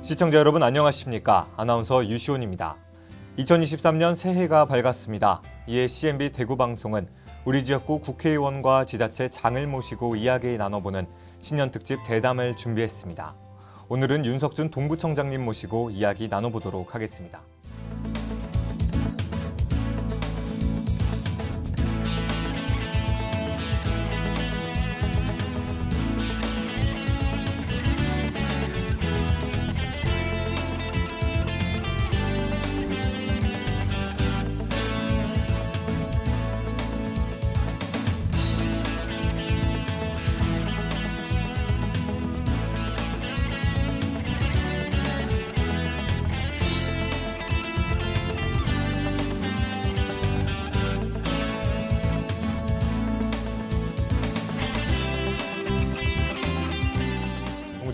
시청자 여러분 안녕하십니까? 아나운서 유시온입니다. 2023년 새해가 밝았습니다. 이에 CNB 대구방송은 우리 지역구 국회의원과 지자체 장을 모시고 이야기 나눠보는 신년 특집 대담을 준비했습니다. 오늘은 윤석준 동구청장님 모시고 이야기 나눠보도록 하겠습니다.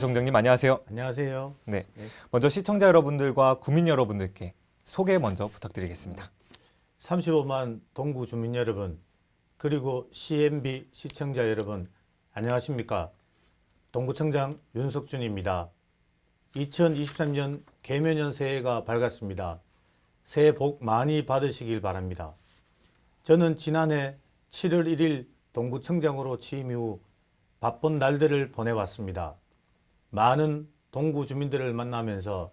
청장님 안녕하세요. 안녕하세요. 네. 먼저 시청자 여러분들과 구민 여러분들께 소개 먼저 부탁드리겠습니다. 35만 동구 주민 여러분, 그리고 CNB 시청자 여러분, 안녕하십니까? 동구청장 윤석준입니다. 2023년 개묘년 새해가 밝았습니다. 새해 복 많이 받으시길 바랍니다. 저는 지난해 7월 1일 동구청장으로 취임 이후 바쁜 날들을 보내왔습니다. 많은 동구 주민들을 만나면서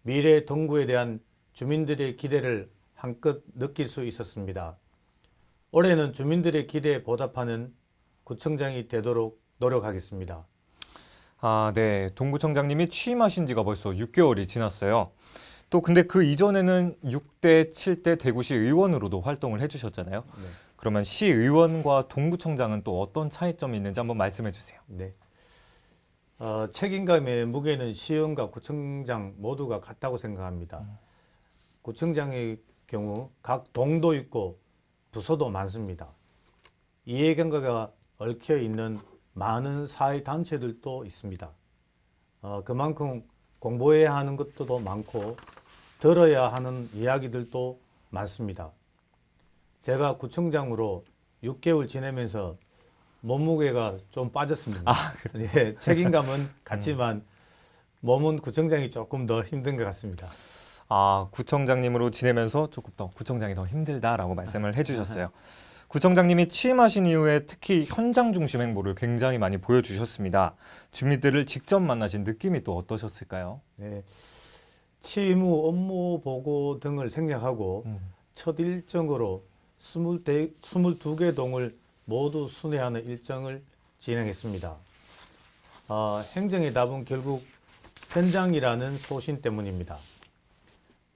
미래 동구에 대한 주민들의 기대를 한껏 느낄 수 있었습니다. 올해는 주민들의 기대에 보답하는 구청장이 되도록 노력하겠습니다. 네. 동구청장님이 취임하신 지가 벌써 6개월이 지났어요. 또 근데 그 이전에는 6대, 7대 대구시 의원으로도 활동을 해주셨잖아요. 네. 그러면 시의원과 동구청장은 또 어떤 차이점이 있는지 한번 말씀해 주세요. 네. 책임감의 무게는 시의원과 구청장 모두가 같다고 생각합니다. 구청장의 경우 각 동도 있고 부서도 많습니다. 이해관계가 얽혀 있는 많은 사회단체들도 있습니다. 그만큼 공부해야 하는 것도 많고 들어야 하는 이야기들도 많습니다. 제가 구청장으로 6개월 지내면서 몸무게가 좀 빠졌습니다. 네, 책임감은 같지만 몸은 구청장이 조금 더 힘든 것 같습니다. 구청장님으로 지내면서 조금 더 구청장이 더 힘들다라고 말씀을 해주셨어요. 구청장님이 취임하신 이후에 특히 현장 중심 행보를 굉장히 많이 보여주셨습니다. 주민들을 직접 만나신 느낌이 또 어떠셨을까요? 네, 취임 후 업무 보고 등을 생략하고 첫 일정으로 22개 동을 모두 순회하는 일정을 진행했습니다. 행정의 답은 결국 현장이라는 소신 때문입니다.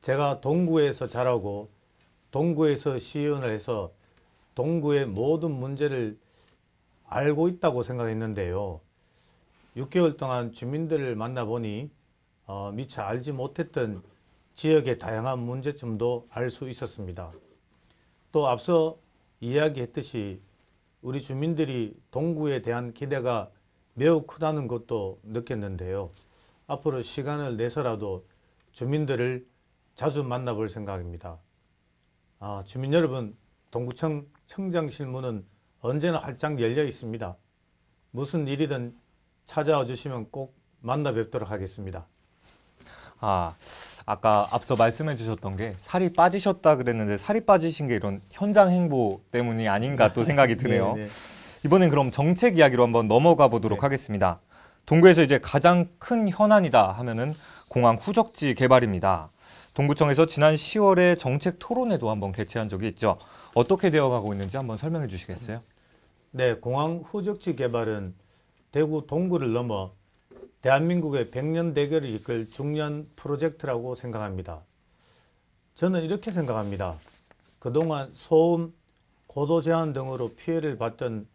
제가 동구에서 자라고 동구에서 시의원을 해서 동구의 모든 문제를 알고 있다고 생각했는데요. 6개월 동안 주민들을 만나보니 미처 알지 못했던 지역의 다양한 문제점도 알 수 있었습니다. 또 앞서 이야기했듯이 우리 주민들이 동구에 대한 기대가 매우 크다는 것도 느꼈는데요. 앞으로 시간을 내서라도 주민들을 자주 만나볼 생각입니다. 주민 여러분, 동구청 청장실 문은 언제나 활짝 열려 있습니다. 무슨 일이든 찾아와 주시면 꼭 만나 뵙도록 하겠습니다. 아까 앞서 말씀해 주셨던 게 살이 빠지셨다 그랬는데 살이 빠지신 게 이런 현장 행보 때문이 아닌가 또 생각이 드네요. 이번엔 그럼 정책 이야기로 한번 넘어가 보도록 하겠습니다. 동구에서 이제 가장 큰 현안이다 하면은 공항 후적지 개발입니다. 동구청에서 지난 10월에 정책 토론회도 한번 개최한 적이 있죠. 어떻게 되어가고 있는지 한번 설명해 주시겠어요? 네, 공항 후적지 개발은 대구 동구를 넘어 대한민국의 100년 대결을 이끌 중요한 프로젝트라고 생각합니다. 저는 이렇게 생각합니다. 그동안 소음, 고도 제한 등으로 피해를 봤던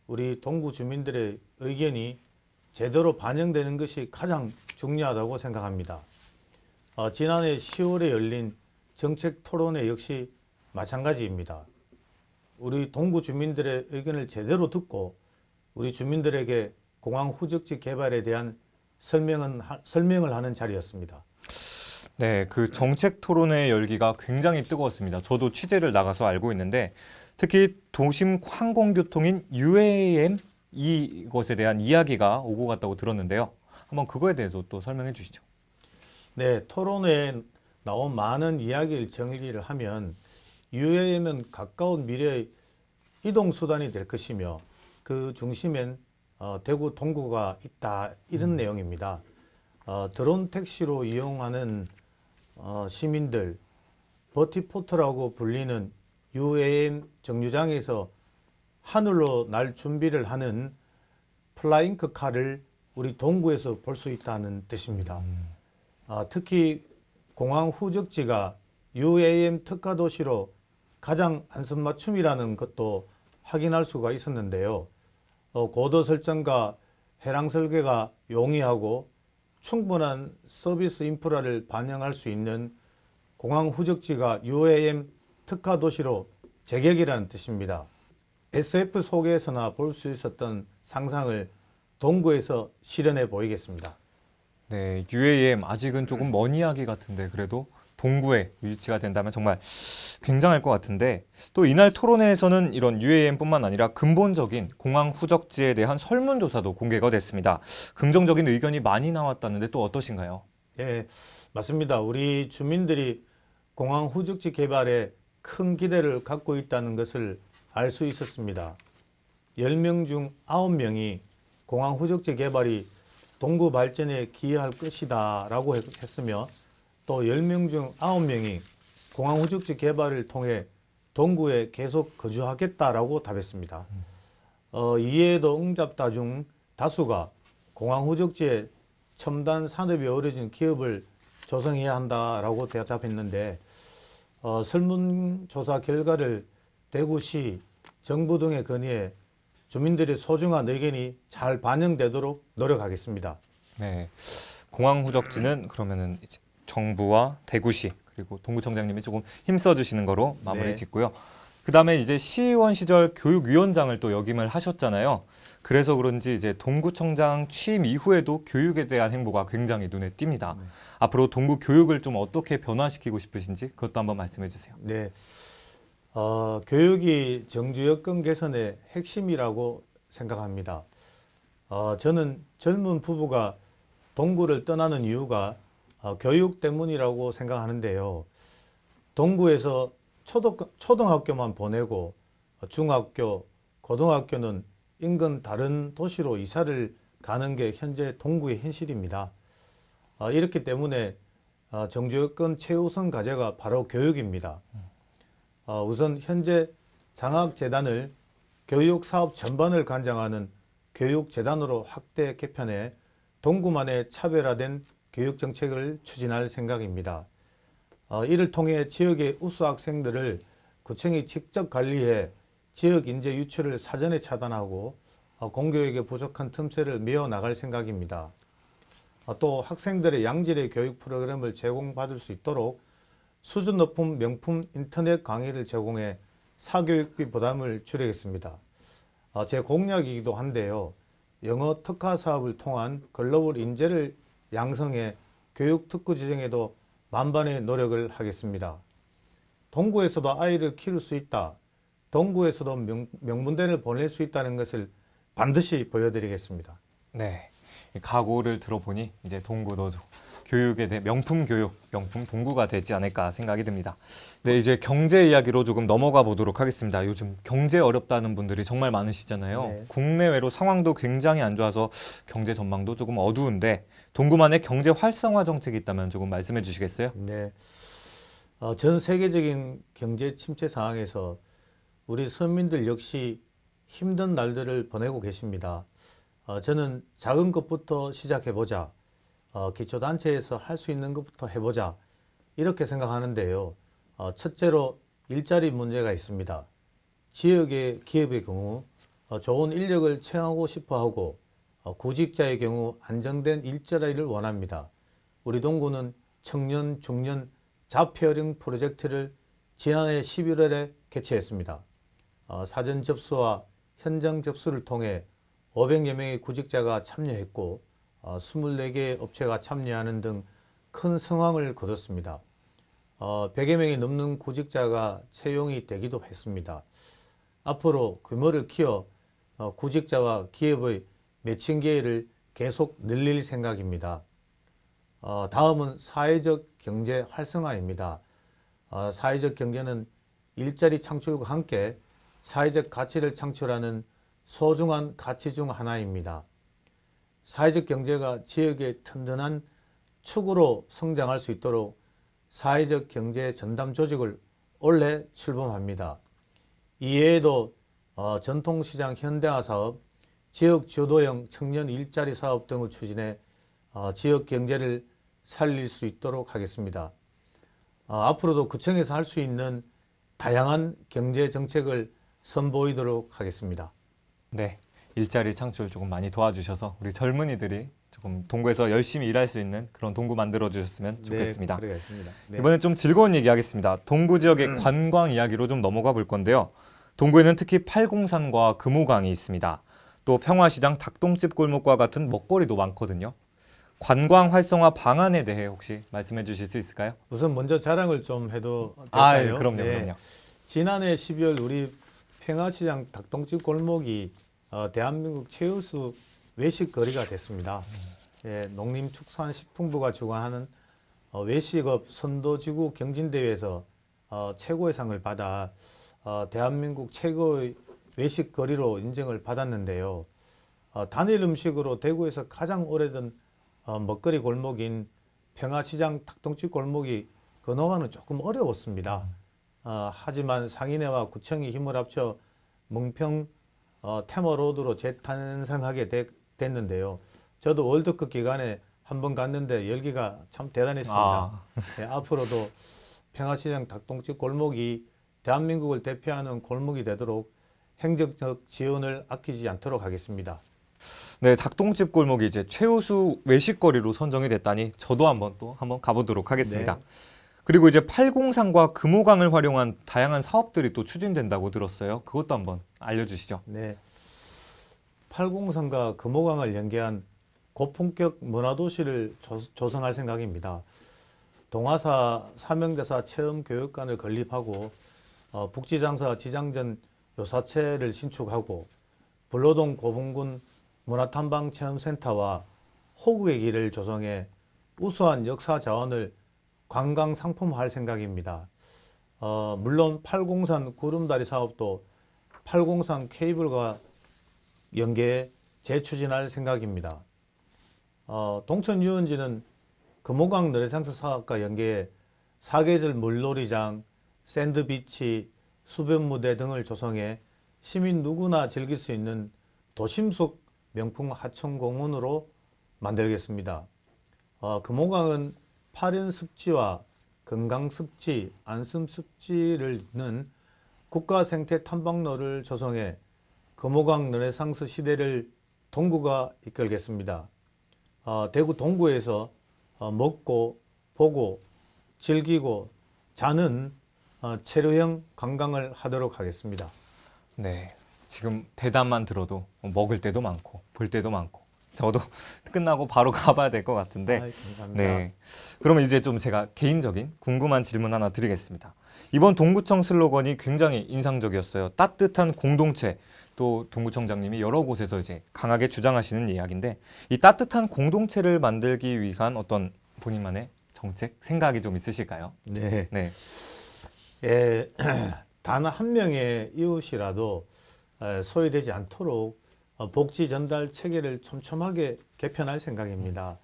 우리 동구 주민들의 의견이 제대로 반영되는 것이 가장 중요하다고 생각합니다. 지난해 10월에 열린 정책 토론회 역시 마찬가지입니다. 우리 동구 주민들의 의견을 제대로 듣고 우리 주민들에게 공항 후적지 개발에 대한 설명을 하는 자리였습니다. 네, 그 정책 토론회 열기가 굉장히 뜨거웠습니다. 저도 취재를 나가서 알고 있는데 특히 도심 항공교통인 UAM 이것에 대한 이야기가 오고 갔다고 들었는데요. 한번 그거에 대해서 또 설명해 주시죠. 네, 토론회에 나온 많은 이야기를 정리를 하면 UAM은 가까운 미래의 이동수단이 될 것이며 그 중심엔 대구 동구가 있다 이런 내용입니다. 드론 택시로 이용하는 시민들, 버티포트라고 불리는 UAM 정류장에서 하늘로 날 준비를 하는 플라잉크 카를 우리 동구에서 볼 수 있다는 뜻입니다. 특히 공항 후적지가 UAM 특화 도시로 가장 안성맞춤이라는 것도 확인할 수가 있었는데요. 고도 설정과 해랑 설계가 용이하고 충분한 서비스 인프라를 반영할 수 있는 공항 후적지가 UAM 특화 도시로 제격이라는 뜻입니다. SF 속에서나 볼 수 있었던 상상을 동구에서 실현해 보이겠습니다. 네, UAM 아직은 조금 먼 이야기 같은데 그래도 동구에 유치가 된다면 정말 굉장할 것 같은데 또 이날 토론회에서는 이런 UAM뿐만 아니라 근본적인 공항 후적지에 대한 설문조사도 공개가 됐습니다. 긍정적인 의견이 많이 나왔다는데 또 어떠신가요? 예, 맞습니다. 우리 주민들이 공항 후적지 개발에 큰 기대를 갖고 있다는 것을 알 수 있었습니다. 10명 중 9명이 공항 후적지 개발이 동구 발전에 기여할 것이다 라고 했으며 또 10명 중 9명이 공항 후적지 개발을 통해 동구에 계속 거주하겠다라고 답했습니다. 이외에도 응답자 중 다수가 공항 후적지에 첨단 산업이 어우러진 기업을 조성해야 한다라고 대답했는데 설문조사 결과를 대구시, 정부 등에 건의해 주민들의 소중한 의견이 잘 반영되도록 노력하겠습니다. 네, 공항 후적지는 그러면은 이제 정부와 대구시 그리고 동구청장님이 조금 힘써 주시는 거로 마무리 네. 짓고요. 그다음에 이제 시의원 시절 교육위원장을 또 역임을 하셨잖아요. 그래서 그런지 이제 동구청장 취임 이후에도 교육에 대한 행보가 굉장히 눈에 띕니다. 앞으로 동구 교육을 좀 어떻게 변화시키고 싶으신지 그것도 한번 말씀해 주세요. 네, 교육이 정주 여건 개선의 핵심이라고 생각합니다. 저는 젊은 부부가 동구를 떠나는 이유가 교육 때문이라고 생각하는데요. 동구에서 초등학교만 보내고 중학교, 고등학교는 인근 다른 도시로 이사를 가는 게 현재 동구의 현실입니다. 이렇기 때문에 정주 여건 최우선 과제가 바로 교육입니다. 우선 현재 장학재단을 교육사업 전반을 관장하는 교육재단으로 확대 개편해 동구만의 차별화된 교육정책을 추진할 생각입니다. 이를 통해 지역의 우수 학생들을 구청이 직접 관리해 지역 인재 유출을 사전에 차단하고 공교육의 부족한 틈새를 메워나갈 생각입니다. 또 학생들의 양질의 교육 프로그램을 제공받을 수 있도록 수준 높은 명품 인터넷 강의를 제공해 사교육비 부담을 줄이겠습니다. 제 공약이기도 한데요. 영어 특화 사업을 통한 글로벌 인재를 양성해 교육 특구 지정에도 만반의 노력을 하겠습니다. 동구에서도 아이를 키울 수 있다. 동구에서도 명문대를 보낼 수 있다는 것을 반드시 보여드리겠습니다. 네, 이 각오를 들어보니 이제 동구도 교육에 대해 명품 교육, 명품 동구가 되지 않을까 생각이 듭니다. 네, 이제 경제 이야기로 조금 넘어가 보도록 하겠습니다. 요즘 경제 어렵다는 분들이 정말 많으시잖아요. 네. 국내외로 상황도 굉장히 안 좋아서 경제 전망도 조금 어두운데 동구만의 경제 활성화 정책이 있다면 조금 말씀해 주시겠어요? 네, 전 세계적인 경제 침체 상황에서 우리 서민들 역시 힘든 날들을 보내고 계십니다. 저는 작은 것부터 시작해보자. 기초단체에서 할 수 있는 것부터 해보자. 이렇게 생각하는데요. 첫째로 일자리 문제가 있습니다. 지역의 기업의 경우 좋은 인력을 채용하고 싶어 하고 구직자의 경우 안정된 일자리를 원합니다. 우리 동구는 청년, 중년 잡페어링 프로젝트를 지난해 11월에 개최했습니다. 사전 접수와 현장 접수를 통해 500여 명의 구직자가 참여했고 24개의 업체가 참여하는 등 큰 성황을 거뒀습니다. 100여 명이 넘는 구직자가 채용이 되기도 했습니다. 앞으로 규모를 키워 구직자와 기업의 매칭 기회를 계속 늘릴 생각입니다. 다음은 사회적 경제 활성화입니다. 사회적 경제는 일자리 창출과 함께 사회적 가치를 창출하는 소중한 가치 중 하나입니다. 사회적 경제가 지역의 튼튼한 축으로 성장할 수 있도록 사회적 경제 전담 조직을 올해 출범합니다. 이외에도 전통시장 현대화 사업, 지역 주도형 청년 일자리 사업 등을 추진해 지역 경제를 살릴 수 있도록 하겠습니다. 앞으로도 구청에서 할 수 있는 다양한 경제 정책을 선보이도록 하겠습니다. 네, 일자리 창출 조금 많이 도와주셔서 우리 젊은이들이 조금 동구에서 열심히 일할 수 있는 그런 동구 만들어 주셨으면 좋겠습니다. 네, 그러겠습니다. 네. 이번엔 좀 즐거운 얘기 하겠습니다. 동구 지역의 관광 이야기로 좀 넘어가 볼 건데요. 동구에는 특히 팔공산과 금호강이 있습니다. 또 평화시장 닭똥집 골목과 같은 먹거리도 많거든요. 관광 활성화 방안에 대해 혹시 말씀해 주실 수 있을까요? 우선 먼저 자랑을 좀 해도 될까요? 예, 그럼요, 네. 그럼요. 지난해 12월 우리 평화시장 닭똥집 골목이 대한민국 최우수 외식거리가 됐습니다. 예, 농림축산식품부가 주관하는 외식업 선도지구 경진대회에서 최고의 상을 받아 대한민국 최고의 외식거리로 인정을 받았는데요. 단일 음식으로 대구에서 가장 오래된 먹거리 골목인 평화시장 닭똥집 골목이 건너가는 조금 어려웠습니다. 하지만 상인회와 구청이 힘을 합쳐 멍평 테머로드로 재탄생하게 됐는데요. 저도 월드컵 기간에 한번 갔는데 열기가 참 대단했습니다. 네, 앞으로도 평화시장 닭똥집 골목이 대한민국을 대표하는 골목이 되도록 행정적 지원을 아끼지 않도록 하겠습니다. 네, 닭똥집 골목이 이제 최우수 외식거리로 선정이 됐다니 저도 한번 가보도록 하겠습니다. 네. 그리고 이제 팔공산과 금호강을 활용한 다양한 사업들이 또 추진된다고 들었어요. 그것도 한번 알려주시죠. 네, 팔공산과 금호강을 연계한 고품격 문화도시를 조성할 생각입니다. 동아사 삼형제사 체험교육관을 건립하고 북지장사 지장전 요사체를 신축하고 불로동 고분군 문화탐방체험센터와 호국의 길을 조성해 우수한 역사 자원을 관광 상품화할 생각입니다. 물론 팔공산 구름다리 사업도 팔공산 케이블과 연계해 재추진할 생각입니다. 동천 유원지는 금호강 르네상스 사업과 연계해 사계절 물놀이장, 샌드비치, 수변무대 등을 조성해 시민 누구나 즐길 수 있는 도심 속 명품 하천공원으로 만들겠습니다. 금호강은 파련습지와 건강습지, 안심습지를 잇는 국가생태탐방로를 조성해 금호강 르네상스 시대를 동구가 이끌겠습니다. 대구 동구에서 먹고 보고 즐기고 자는 체류형 관광을 하도록 하겠습니다. 네, 지금 대답만 들어도 먹을 때도 많고 볼 때도 많고 저도 끝나고 바로 가봐야 될 것 같은데. 감사합니다. 네, 그러면 이제 좀 제가 개인적인 궁금한 질문 하나 드리겠습니다. 이번 동구청 슬로건이 굉장히 인상적이었어요. 따뜻한 공동체. 또 동구청장님이 여러 곳에서 이제 강하게 주장하시는 이야기인데, 이 따뜻한 공동체를 만들기 위한 어떤 본인만의 정책, 생각이 좀 있으실까요? 네. 네. 단 한 명의 이웃이라도 소외되지 않도록 복지 전달 체계를 촘촘하게 개편할 생각입니다.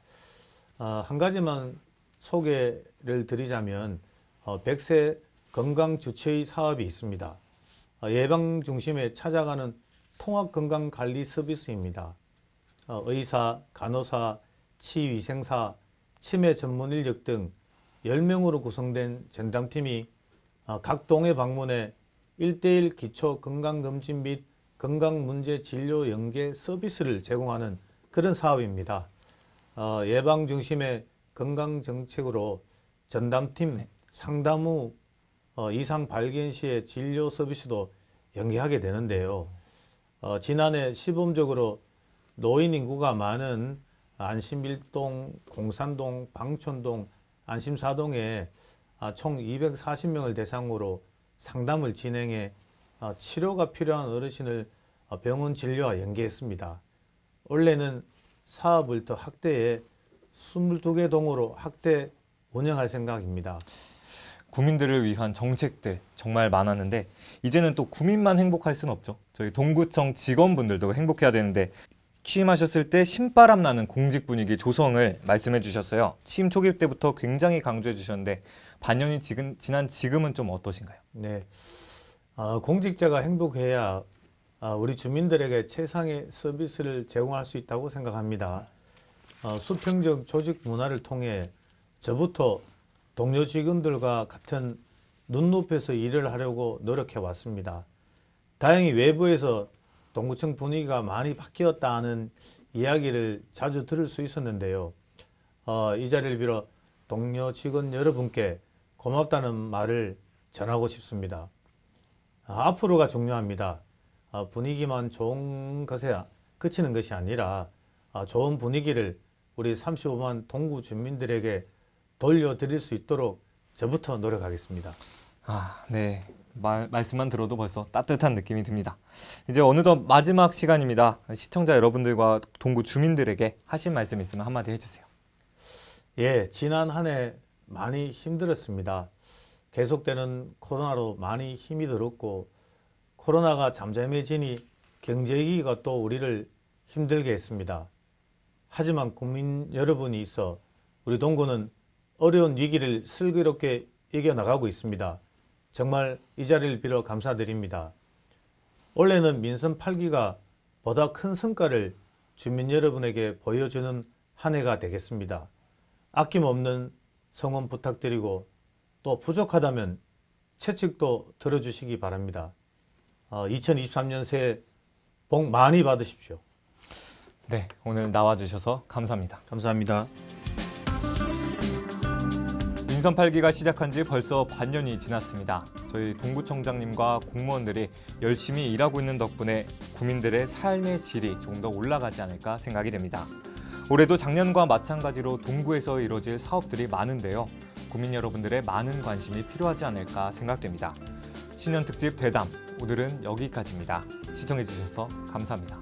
한 가지만 소개를 드리자면 100세 건강주치의 사업이 있습니다. 예방 중심에 찾아가는 통합건강관리 서비스입니다. 의사, 간호사, 치위생사, 치매 전문 인력 등 10명으로 구성된 전담팀이 각 동에 방문해 1:1 기초 건강검진 및 건강문제 진료 연계 서비스를 제공하는 그런 사업입니다. 예방 중심의 건강정책으로 전담팀 상담 후 이상 발견 시의 진료 서비스도 연계하게 되는데요. 지난해 시범적으로 노인 인구가 많은 안심1동, 공산동, 방촌동, 안심4동에 총 240명을 대상으로 상담을 진행해 치료가 필요한 어르신을 병원 진료와 연계했습니다. 원래는 사업을 더 확대해 22개 동으로 확대 운영할 생각입니다. 구민들을 위한 정책들 정말 많았는데 이제는 또 구민만 행복할 수는 없죠. 저희 동구청 직원분들도 행복해야 되는데 취임하셨을 때 신바람 나는 공직 분위기 조성을 말씀해 주셨어요. 취임 초기 때부터 굉장히 강조해 주셨는데 반년이 지난 지금은 좀 어떠신가요? 네, 공직자가 행복해야 우리 주민들에게 최상의 서비스를 제공할 수 있다고 생각합니다. 수평적 조직 문화를 통해 저부터 동료 직원들과 같은 눈높이에서 일을 하려고 노력해 왔습니다. 다행히 외부에서 동구청 분위기가 많이 바뀌었다는 이야기를 자주 들을 수 있었는데요. 이 자리를 빌어 동료 직원 여러분께 고맙다는 말을 전하고 싶습니다. 앞으로가 중요합니다. 분위기만 좋은 것에 그치는 것이 아니라 좋은 분위기를 우리 35만 동구 주민들에게 돌려드릴 수 있도록 저부터 노력하겠습니다. 네. 말씀만 들어도 벌써 따뜻한 느낌이 듭니다. 이제 어느덧 마지막 시간입니다. 시청자 여러분들과 동구 주민들에게 하신 말씀 있으면 한마디 해주세요. 예, 지난 한 해 많이 힘들었습니다. 계속되는 코로나로 많이 힘이 들었고 코로나가 잠잠해지니 경제위기가 또 우리를 힘들게 했습니다. 하지만 국민 여러분이 있어 우리 동구는 어려운 위기를 슬기롭게 이겨나가고 있습니다. 정말 이 자리를 빌어 감사드립니다. 올해는 민선 8기가 보다 큰 성과를 주민 여러분에게 보여주는 한 해가 되겠습니다. 아낌없는 성원 부탁드리고 또 부족하다면 채찍도 들어주시기 바랍니다. 2023년 새해 복 많이 받으십시오. 네, 오늘 나와주셔서 감사합니다. 감사합니다. 민선 8기가 시작한 지 벌써 반년이 지났습니다. 저희 동구청장님과 공무원들이 열심히 일하고 있는 덕분에 구민들의 삶의 질이 조금 더 올라가지 않을까 생각이 됩니다. 올해도 작년과 마찬가지로 동구에서 이뤄질 사업들이 많은데요. 구민 여러분들의 많은 관심이 필요하지 않을까 생각됩니다. 신년 특집 대담, 오늘은 여기까지입니다. 시청해주셔서 감사합니다.